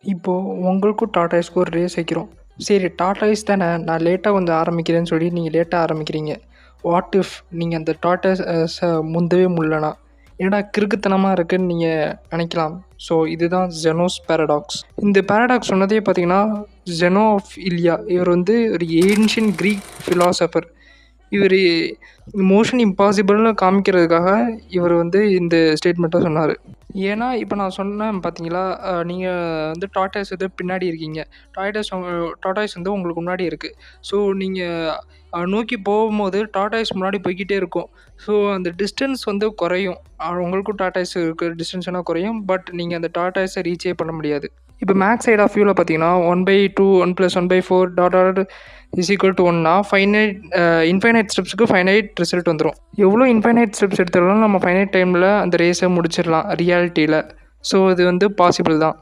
இப்போது உங்களுக்கும் டாடாய்ஸ்க்கும் ஒரு ரேஸ் வைக்கிறோம். சரி டாடாய்ஸ் தானே நான் லேட்டாக வந்து ஆரம்பிக்கிறேன்னு சொல்லி நீங்கள் லேட்டாக ஆரம்பிக்கிறீங்க. வாட் இஃப் நீங்கள் அந்த டாடாய்ஸை முந்தவே முடியலனா? என்னடா கிறுக்குத்தனமாக இருக்குன்னு நீங்கள் நினைக்கலாம். ஸோ இதுதான் ஜெனோஸ் பேரடாக்ஸ். இந்த பேரடாக்ஸ் சொன்னதே பார்த்தீங்கன்னா ஜெனோ ஆஃப் இலியா. இவர் வந்து ஒரு ஏன்ஷியன் க்ரீக் ஃபிலாசபர். இவர் மோஷன் இம்பாசிபிள்னு காமிக்கிறதுக்காக இவர் வந்து இந்த ஸ்டேட்மெண்ட்டை சொன்னார். ஏன்னா இப்போ நான் சொன்னேன் பார்த்தீங்களா, நீங்கள் வந்து டாடாய்ஸ் வந்து பின்னாடி இருக்கீங்க. டாடாய்ஸ் வந்து உங்களுக்கு முன்னாடி இருக்குது. ஸோ நீங்கள் நோக்கி போகும்போது டாடாய்ஸ் முன்னாடி போய்கிட்டே இருக்கும். ஸோ அந்த டிஸ்டன்ஸ் வந்து குறையும். உங்களுக்கும் டாடாய்ஸ் இருக்கிற டிஸ்டன்ஸ் வேணால் குறையும். பட் நீங்கள் அந்த டாடாய்ஸை ரீச்சே பண்ண முடியாது. இப்போ மேக்ஸ் சைட் ஆஃப் வியூவில் பார்த்தீங்கன்னா 1/2 1 + 1/4 டாட் = 1னா இன்ஃபைனைட் ஸ்டெப்ஸுக்கு ஃபைனைட் ரிசல்ட் வந்துடும். எவ்வளோ இன்ஃபைனைட் ஸ்டெப்ஸ் எடுத்தாலும் நம்ம ஃபைனைட் டைமில் அந்த ரேஸை முடிச்சிடலாம் ரியாலிட்டியில். ஸோ இது வந்து பாசிபிள் தான்.